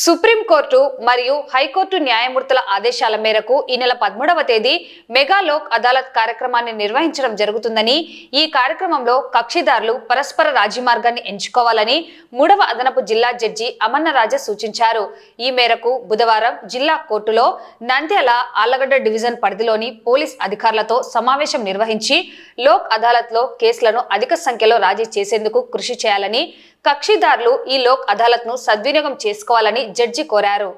Supreme court మరియు high court న్యాయమూర్తుల ఆదేశాల మేరకు ఈ నెల 13వ తేదీ మెగా లోక్ అదాలత్ కార్యక్రమాన్ని నిర్వహించడం జరుగుతుందని, ఈ కార్యక్రమంలో కక్షిదారులు పరస్పర రాజీ మార్గాన్ని ఎంచుకోవాలని 3వ అదనపు జిల్లా జడ్జి అమన్నరాజ సూచించారు. ఈ మేరకు బుధవారం జిల్లా కోర్టులో నంద్యాల ఆళ్లగడ్డ డివిజన్ పరిధిలోని పోలీస్ అధికారులతో సమావేశం నిర్వహించి లోక్ అదాలత్లో కేసులను అధిక సంఖ్యలో రాజీ చేసేందుకు కృషి చేయాలని, కక్షిదారులు ఈ లోక్ అదాలత్ ను సద్వినియోగం చేసుకోవాలని జడ్జి కోరారు.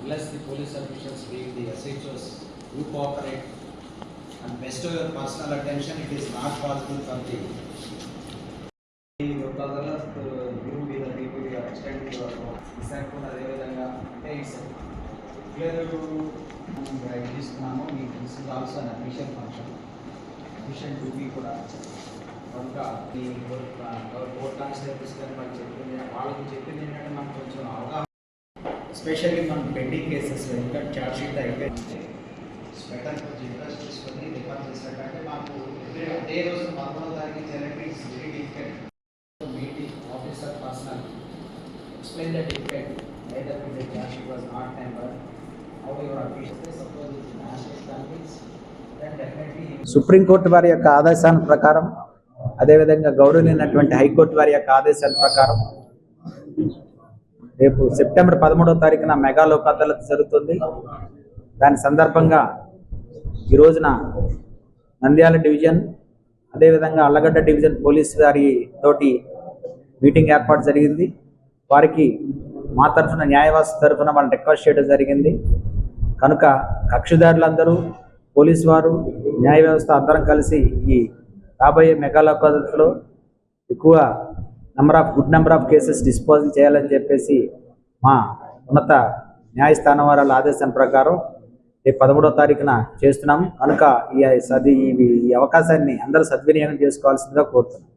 Unless the police officials being the SHOs who cooperate and bestow your personal attention, it is not possible for the look adalat you be the people you extend your isang kuda ade vidhanga it's clear to this namo this is also an official function official duty kuda kanka the court constables garu man cheppindi vaalaki cheppindi entante man koncham avagaha especially on pending cases ఇంకా charge sheet అయితే special జిల్లాస్ తీసుకొని refer చేసేటంటే మాకు ఏ రోజు 11వ తారీఖు జరిగే it's very difficult meeting officer personal explain the defect either the charge sheet was not tempered how your official suppose it national standards then definitely supreme court వారి యొక్క ఆదేశాల ప్రకారం అదేవిధంగా గౌరవనీయమైనటువంటి హైకోర్టు వారి యొక్క ఆదేశాల ప్రకారం రేపు సెప్టెంబర్ 13వ తారీఖున మెగా లోక్ అదాలత్ జరుగుతుంది. దాని సందర్భంగా ఈ రోజున నంద్యాల డివిజన్ అదేవిధంగా ఆళ్లగడ్డ డివిజన్ పోలీస్ వారి తోటి మీటింగ్ ఏర్పాటు జరిగింది. వారికి మా తరఫున న్యాయవాసి తరఫున వాళ్ళని రిక్వెస్ట్ చేయడం జరిగింది. కనుక కక్షిదారులందరూ పోలీసు వారు న్యాయ వ్యవస్థ అందరం కలిసి ఈ రాబోయే మెగా లోక్ అదాలత్లో ఎక్కువ good number of cases disposal చేయాలని చెప్పేసి మా ఉన్నత న్యాయస్థానం వారి ఆదేశం ప్రకారం రేపు 13వ తారీఖున చేస్తున్నాము. కనుక ఈ అవకాశాన్ని అందరూ సద్వినియోగం చేసుకోవాల్సిందిగా కోరుతున్నాం.